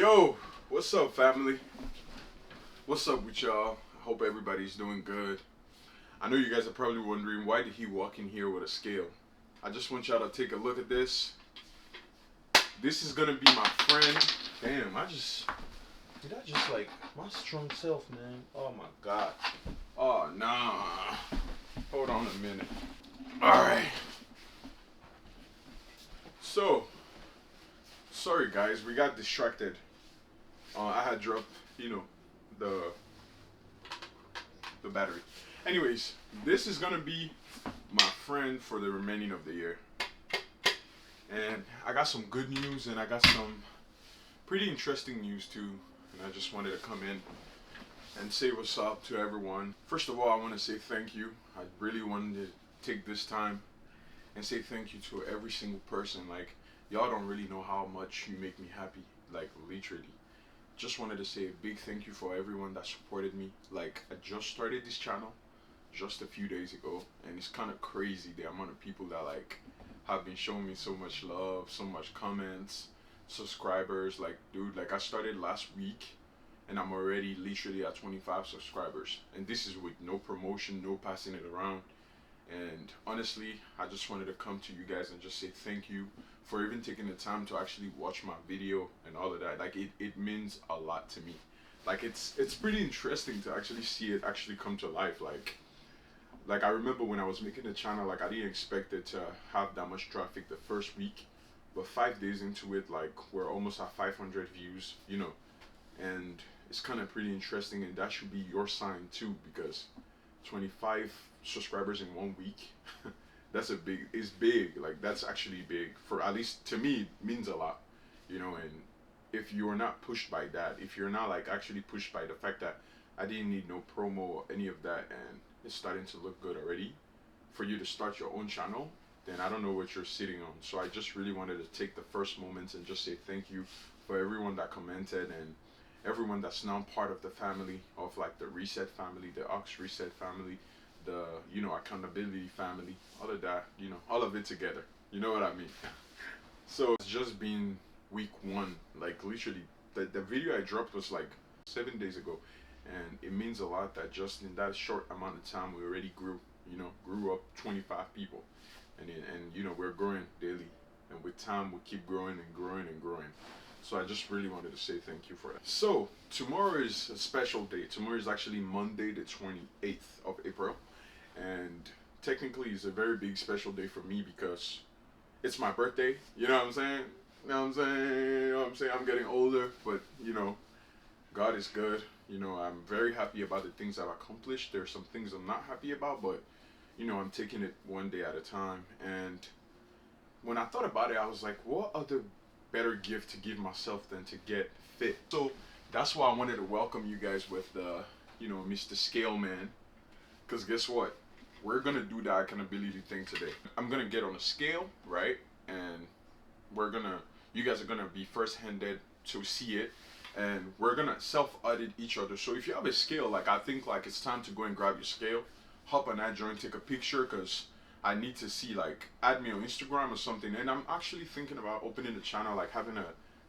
Yo, what's up, family? What's up with y'all? I hope everybody's doing good. I know you guys are probably wondering, why did he walk in here with a scale? I just want y'all to take a look at this. This is gonna be my friend. Damn, did I just like my strong self, man? Oh my god. Oh nah. Hold on a minute. Alright. So, sorry guys, we got distracted. I had dropped, the battery. Anyways, this is gonna be my friend for the remaining of the year. And I got some good news and I got some pretty interesting news too. And I just wanted to come in and say what's up to everyone. First of all, I want to say thank you. I really wanted to take this time and say thank you to every single person. Like, y'all don't really know how much you make me happy. Like, literally. Just wanted to say a big thank you for everyone that supported me. Like, I just started this channel just a few days ago, and it's kind of crazy the amount of people that like have been showing me so much love, so much comments, subscribers. Like, dude, like I started last week and I'm already literally at 25 subscribers, and this is with no promotion, no passing it around. And honestly, I just wanted to come to you guys and just say thank you for even taking the time to actually watch my video and all of that. Like, it means a lot to me. Like, it's pretty interesting to actually see it actually come to life. Like I remember when I was making the channel, like I didn't expect it to have that much traffic the first week, but 5 days into it, like we're almost at 500 views, and it's kind of pretty interesting, and that should be your sign too, because 25 subscribers in 1 week, it's big. Like, that's actually big. For, at least to me, it means a lot, and if you're not pushed by that, if you're not like actually pushed by the fact that I didn't need no promo or any of that, and it's starting to look good already for you to start your own channel, then I don't know what you're sitting on. So I just really wanted to take the first moments and just say thank you for everyone that commented and everyone that's now part of the family of like the Reset family, the Ox Reset family, the accountability family, all of that, all of it together. You know what I mean? So it's just been week one. Like, literally, the video I dropped was like 7 days ago, and it means a lot that just in that short amount of time we already grew up 25 people, and we're growing daily, and with time we keep growing and growing and growing. So I just really wanted to say thank you for that. So tomorrow is a special day. Tomorrow is actually Monday the 28th of April, and technically it's a very big special day for me because it's my birthday. You know what I'm saying? You know what I'm saying? You know what I'm saying? I'm getting older, but God is good. I'm very happy about the things I've accomplished. There's some things I'm not happy about, but I'm taking it one day at a time. And when I thought about it, I was like, what other better gift to give myself than to get fit? So that's why I wanted to welcome you guys with Mr. Scale Man. Because guess what? We're gonna do the accountability thing today. I'm gonna get on a scale, right? And you guys are gonna be first-handed to see it, and we're gonna self-audit each other. So if you have a scale, like, I think like it's time to go and grab your scale, hop on that joint, take a picture, because I need to see, like, add me on Instagram or something. And I'm actually thinking about opening a channel, like having a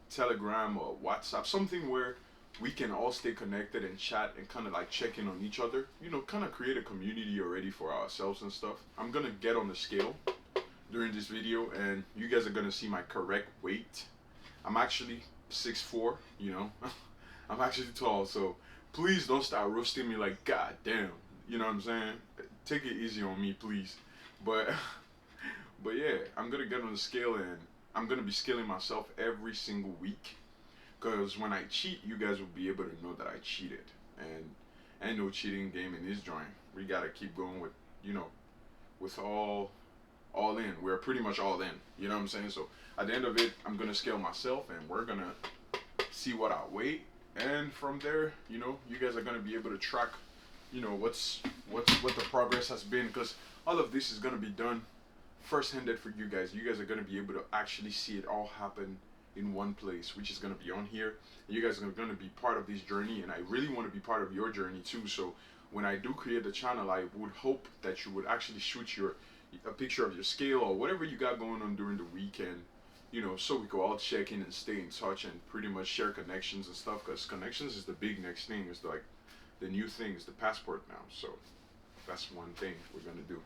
Telegram or WhatsApp, something where we can all stay connected and chat and kind of like check in on each other, kind of create a community already for ourselves and stuff. I'm gonna get on the scale during this video, and you guys are gonna see my correct weight. I'm actually 6'4", I'm actually tall, so please don't start roasting me like, god damn, you know what I'm saying? Take it easy on me, please. But but yeah, I'm gonna get on the scale, and I'm gonna be scaling myself every single week, because when I cheat, you guys will be able to know that I cheated. And ain't no cheating game in this joint. We gotta keep going with with all in. We're pretty much all in. You know what I'm saying? So at the end of it, I'm gonna scale myself, and we're gonna see what I weigh, and from there, you guys are gonna be able to track, what the progress has been, because all of this is gonna be done first-handed for you guys. You guys are gonna be able to actually see it all happen in one place, which is gonna be on here. You guys are gonna be part of this journey, and I really want to be part of your journey too. So when I do create the channel, I would hope that you would actually shoot a picture of your scale or whatever you got going on during the weekend, so we could all check in and stay in touch and pretty much share connections and stuff. Because connections is the big next thing. Is like the new thing is the passport now. So that's one thing we're gonna do.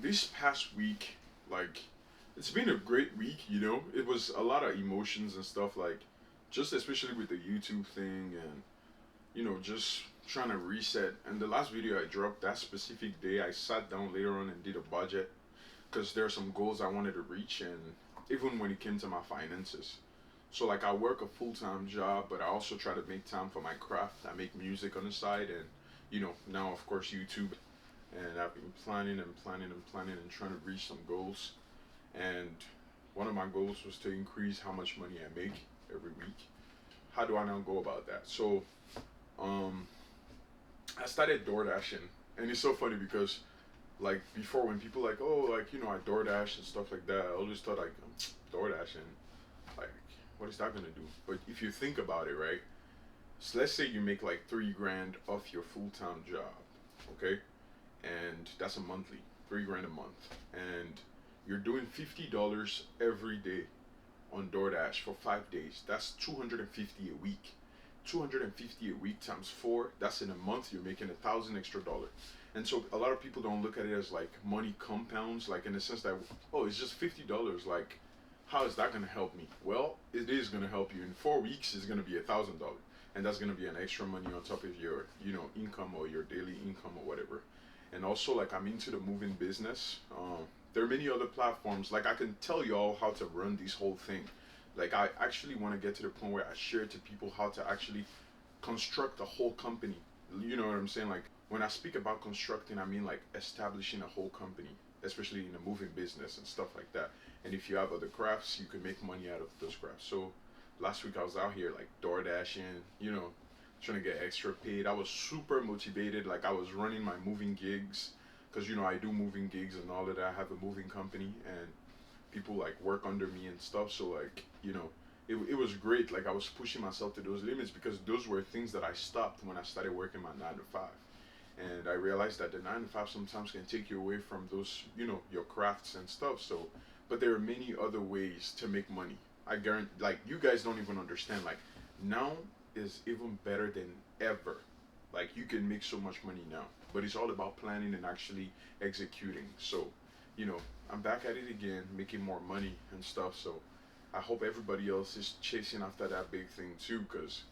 This past week, like, it's been a great week. It was a lot of emotions and stuff. Like, just especially with the YouTube thing and just trying to reset. And the last video I dropped that specific day, I sat down later on and did a budget because there are some goals I wanted to reach, and even when it came to my finances. So like I work a full time job, but I also try to make time for my craft. I make music on the side, and now of course YouTube. And I've been planning and planning and planning and trying to reach some goals. And one of my goals was to increase how much money I make every week. How do I now go about that? So um, I started door dashing, and it's so funny because like before when people like I DoorDash and stuff like that, I always thought like DoorDash and like what is that gonna do? But if you think about it, right? So let's say you make like 3 grand off your full time job, okay? And that's a monthly, 3 grand a month, and you're doing $50 every day on DoorDash for 5 days. That's 250 a week. 250 a week times four. That's in a month. You're making $1,000 extra. And so a lot of people don't look at it as like money compounds, like in the sense that it's just $50. Like, how is that gonna help me? Well, it is gonna help you. In 4 weeks, it's gonna be $1,000, and that's gonna be an extra money on top of your income or your daily income or whatever. And also like I'm into the moving business. There are many other platforms. Like I can tell y'all how to run this whole thing. Like I actually want to get to the point where I share to people how to actually construct a whole company. You know what I'm saying? Like when I speak about constructing, I mean like establishing a whole company, especially in the moving business and stuff like that. And if you have other crafts, you can make money out of those crafts. So last week I was out here like door dashing, trying to get extra paid. I was super motivated. Like I was running my moving gigs because I do moving gigs and all of that. I have a moving company and people like work under me and stuff. So like it was great. Like I was pushing myself to those limits because those were things that I stopped when I started working my 9 to 5. And I realized that the 9 to 5 sometimes can take you away from those your crafts and stuff. So, but there are many other ways to make money. I guarantee, like you guys don't even understand. Like now is even better than ever. Like you can make so much money now, but it's all about planning and actually executing. So, you know, I'm back at it again, making more money and stuff. So, I hope everybody else is chasing after that big thing too, cause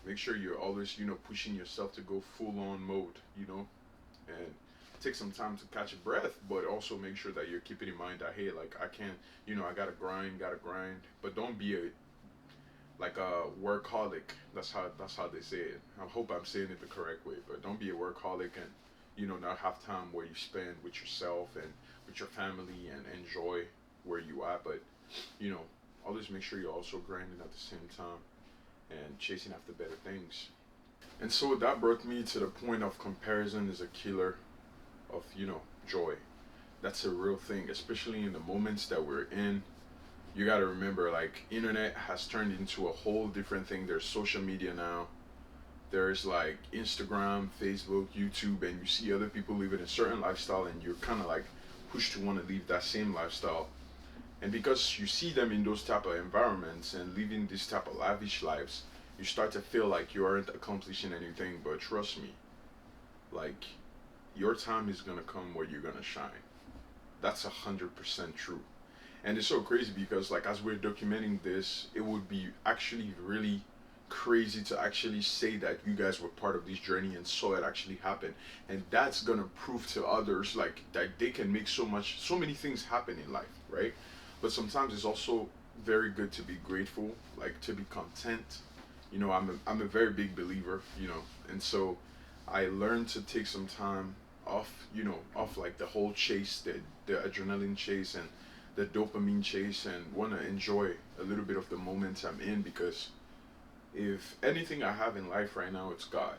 make sure you're always, pushing yourself to go full on mode, and take some time to catch a breath, but also make sure that you're keeping in mind that hey, like I can't, I gotta grind, but don't be a like a workaholic. That's how they say it. I hope I'm saying it the correct way, but don't be a workaholic and not have time where you spend with yourself and with your family and enjoy where you are. But you know, always make sure you're also grinding at the same time and chasing after better things. And so that brought me to the point of comparison is a killer of joy. That's a real thing, especially in the moments that we're in. You got to remember, like, internet has turned into a whole different thing. There's social media now. There's like Instagram, Facebook, YouTube, and you see other people living a certain lifestyle, and you're kind of like pushed to want to live that same lifestyle. And because you see them in those type of environments and living this type of lavish lives, you start to feel like you aren't accomplishing anything. But trust me, like, your time is gonna come where you're gonna shine. That's 100% true. And it's so crazy because like as we're documenting this, it would be actually really crazy to actually say that you guys were part of this journey and saw it actually happen. And that's gonna prove to others like that they can make so many things happen in life, right? But sometimes it's also very good to be grateful, like to be content. I'm a very big believer, and so I learned to take some time off, off like the whole chase, the adrenaline chase and the dopamine chase, and want to enjoy a little bit of the moment I'm in, because if anything I have in life right now, it's God,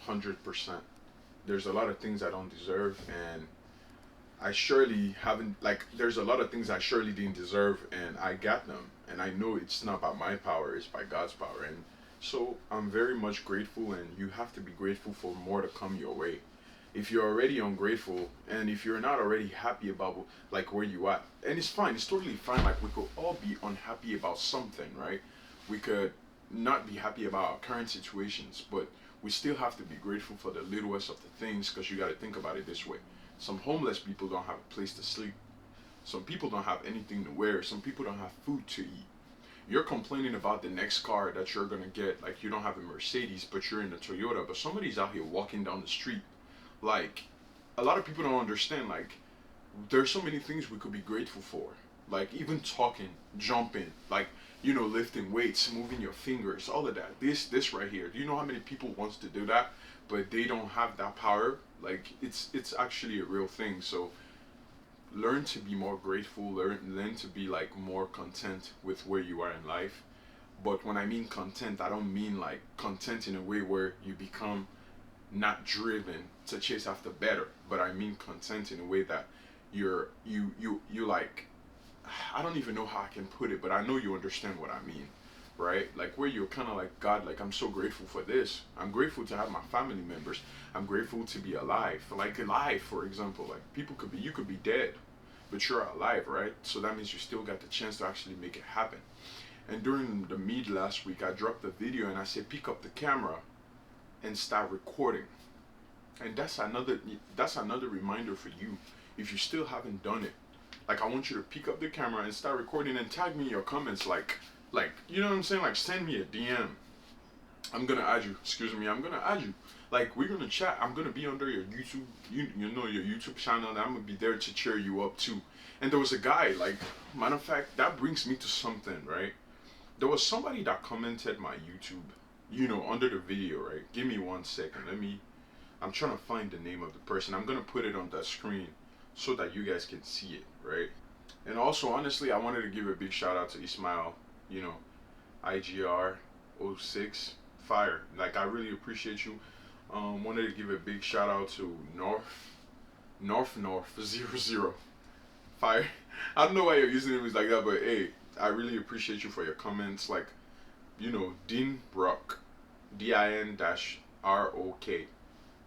100%. There's a lot of things I don't deserve, and I surely haven't, like, there's a lot of things I surely didn't deserve, and I got them. And I know it's not by my power, it's by God's power. And so I'm very much grateful, and you have to be grateful for more to come your way. if you're already ungrateful and if you're not already happy about like where you at, and it's fine, it's totally fine. Like we could all be unhappy about something, right? We could not be happy about our current situations, but we still have to be grateful for the littlest of the things, because you got to think about it this way. Some homeless people don't have a place to sleep. Some people don't have anything to wear. Some people don't have food to eat. You're complaining about the next car that you're gonna get, like you don't have a Mercedes, but you're in a Toyota, but somebody's out here walking down the street. Like, a lot of people don't understand, like, there's so many things we could be grateful for. Like, even talking, jumping, like, lifting weights, moving your fingers, all of that. This right here. Do you know how many people wants to do that, but they don't have that power? Like, it's actually a real thing. So learn to be more grateful, learn to be like more content with where you are in life. But when I mean content, I don't mean like content in a way where you become not driven to chase after better, but I mean content in a way that you like, I don't even know how I can put it, but I know you understand what I mean, right? Like where you're kind of like, God, like I'm so grateful for this. I'm grateful to have my family members. I'm grateful to be alive. Like alive, for example, like you could be dead, but you're alive, right? So that means you still got the chance to actually make it happen. And during the meet last week, I dropped a video and I said, pick up the camera and start recording. And that's another reminder for you. If you still haven't done it, like I want you to pick up the camera and start recording and tag me in your comments, like you know what I'm saying? Like send me a DM. I'm gonna add you. Excuse me, I'm gonna add you. Like we're gonna chat. I'm gonna be under your YouTube, your YouTube channel, and I'm gonna be there to cheer you up too. And there was a guy, like, matter of fact, that brings me to something, right? There was somebody that commented my YouTube, under the video, right? Give me 1 second. I'm trying to find the name of the person. I'm gonna put it on the screen so that you guys can see it, right? And also, honestly, I wanted to give a big shout out to Ismail, IGR06 Fire. Like, I really appreciate you. Wanted to give a big shout out to North 00 Fire. I don't know why your username is like that, but hey, I really appreciate you for your comments. Like, Dean Brock, DIN-ROK.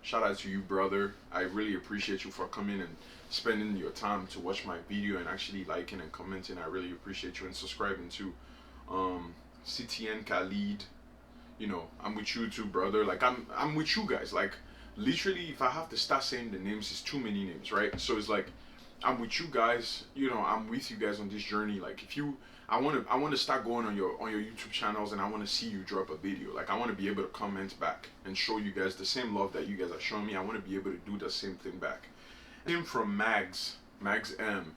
Shout out to you, brother. I really appreciate you for coming and spending your time to watch my video and actually liking and commenting. I really appreciate you, and subscribing to CTN Khalid. I'm with you too, brother. Like I'm with you guys. Like literally, if I have to start saying the names, it's too many names, right? So it's like I'm with you guys. I'm with you guys on this journey. Like if you, I want to start going on your YouTube channels, and I want to see you drop a video. Like I want to be able to comment back and show you guys the same love that you guys are showing me. I want to be able to do the same thing back. Him from Mags M.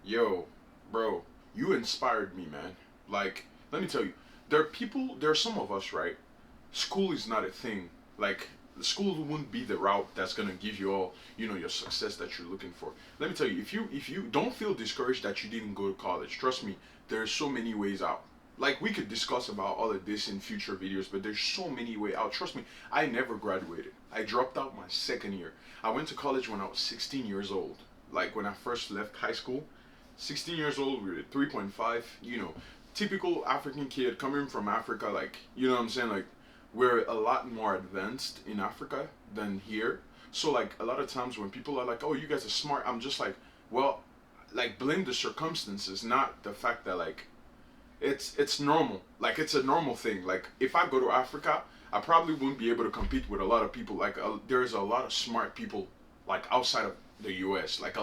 Yo, bro, you inspired me, man. Like, let me tell you, there are some of us, right? School is not a thing. Like, school wouldn't be the route that's gonna give you all, your success that you're looking for. Let me tell you, if you don't feel discouraged that you didn't go to college, trust me, there's so many ways out. Like, we could discuss about all of this in future videos, but there's so many ways out. Trust me, I never graduated. I dropped out my second year. I went to college when I was 16 years old. Like, when I first left high school, 16 years old, we were at 3.5, typical African kid coming from Africa, like, you know what I'm saying? Like, we're a lot more advanced in Africa than here. So, like, a lot of times when people are like, oh, you guys are smart, I'm just like, well, like, blame the circumstances, not the fact that, like, it's normal. Like, it's a normal thing. Like, if I go to Africa, I probably wouldn't be able to compete with a lot of people. Like, there's a lot of smart people, like, outside of the US. Like,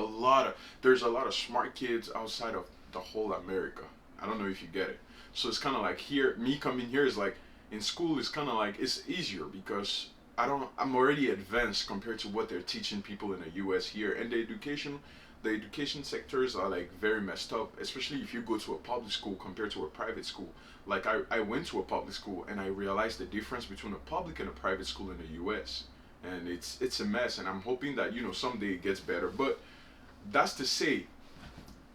there's a lot of smart kids outside of the whole America. I don't know if you get it. So it's kind of like here, me coming here is like, in school is kind of like, it's easier because I'm already advanced compared to what they're teaching people in the US here. And the education sectors are like very messed up, especially if you go to a public school compared to a private school. Like I went to a public school and I realized the difference between a public and a private school in the US. And it's a mess, and I'm hoping that, someday it gets better. But that's to say,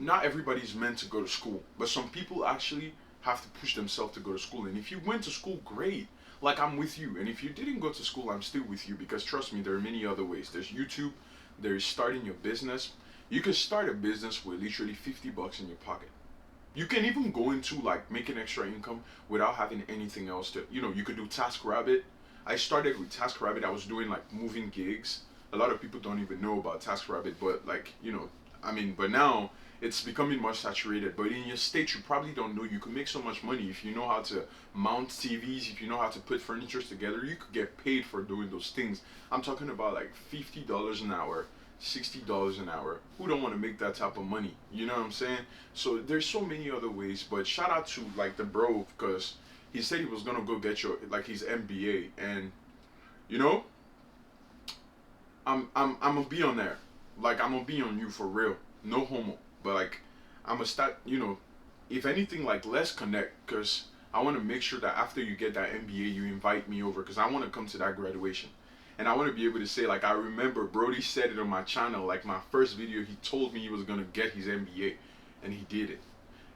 not everybody's meant to go to school, but some people actually have to push themselves to go to school. And if you went to school, great. Like, I'm with you. And if you didn't go to school, I'm still with you, because trust me, there are many other ways. There's YouTube, there's starting your business. You can start a business with literally $50 in your pocket. You can even go into like making extra income without having anything else to, you could do TaskRabbit. I started with TaskRabbit. I was doing like moving gigs. a lot of people don't even know about TaskRabbit, but like, I mean, but now it's becoming more saturated. But in your state, you probably don't know. You can make so much money if you know how to mount TVs, if you know how to put furniture together. You could get paid for doing those things. I'm talking about like $50 an hour, $60 an hour. Who don't want to make that type of money? You know what I'm saying? So there's so many other ways. But shout out to like the bro, because he said he was gonna go get your like his MBA, and you know, I'm gonna be on there. Like I'm gonna be on you for real. No homo. But like I'm gonna start, if anything, like let's connect, because I want to make sure that after you get that MBA, you invite me over, because I want to come to that graduation. And I want to be able to say, like, I remember Brody said it on my channel, like my first video, he told me he was gonna get his MBA, and he did it.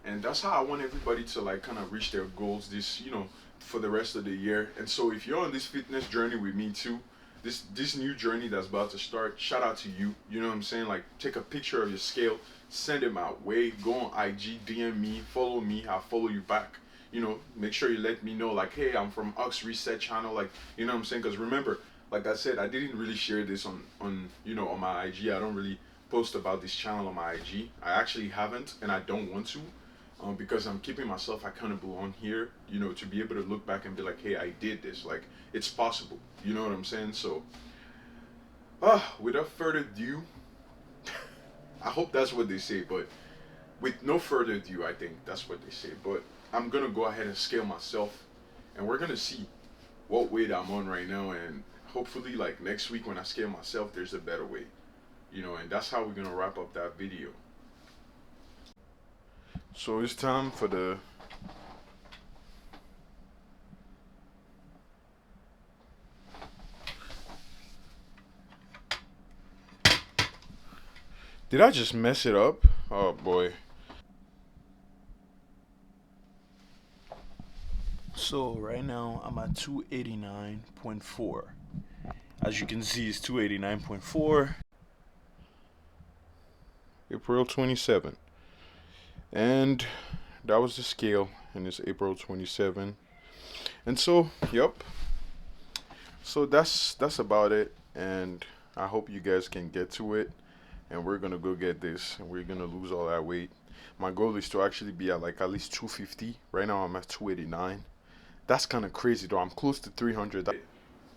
And that's how I want everybody to like kind of reach their goals this, for the rest of the year. And so if you're on this fitness journey with me too, this new journey that's about to start, shout out to you. You know what I'm saying? Like take a picture of your scale, send it my way, go on IG, DM me, follow me, I'll follow you back. Make sure you let me know, like, hey, I'm from Ox Reset channel, like, you know what I'm saying? Because remember, like I said, I didn't really share this on on my IG. I don't really post about this channel on my IG. I actually haven't, and I don't want to, because I'm keeping myself accountable on here, to be able to look back and be like, hey, I did this. Like, it's possible. You know what I'm saying? So, without further ado, I hope that's what they say, but with no further ado, I think that's what they say. But I'm going to go ahead and scale myself, and we're going to see what weight I'm on right now, and hopefully, like, next week when I scale myself, there's a better weight, and that's how we're going to wrap up that video. So it's time for the Did I just mess it up? Oh boy. So right now I'm at 289.4. As you can see, it's 289.4. April 27. And that was the scale, and it's April 27. And so, yep. So that's about it, and I hope you guys can get to it, and we're gonna go get this, and we're gonna lose all that weight. My goal is to actually be at like at least 250. Right now I'm at 289. That's kind of crazy though. I'm close to 300.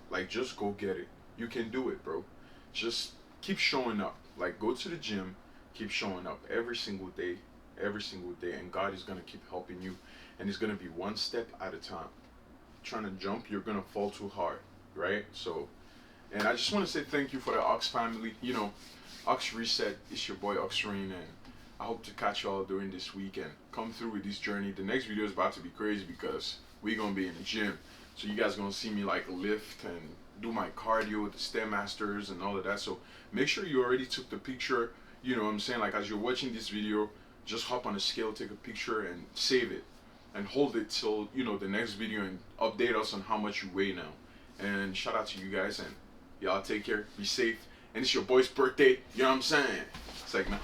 Like, just go get it. You can do it, bro. Just keep showing up. Like, go to the gym, keep showing up every single day, and God is gonna keep helping you, and it's gonna be one step at a time. Trying to jump, you're gonna fall too hard, right? So, and I just want to say thank you for the Ox family. Ox Reset, it's your boy Ox Rain, and I hope to catch y'all during this week and come through with this journey. The next video is about to be crazy because we're gonna be in the gym, so you guys gonna see me like lift and do my cardio with the Stairmasters and all of that. So make sure you already took the picture. You know what I'm saying? Like, as you're watching this video, just hop on the scale, take a picture, and save it, and hold it till the next video, and update us on how much you weigh now. And shout out to you guys, and y'all take care, be safe, and it's your boy's birthday. You know what I'm saying? Segment.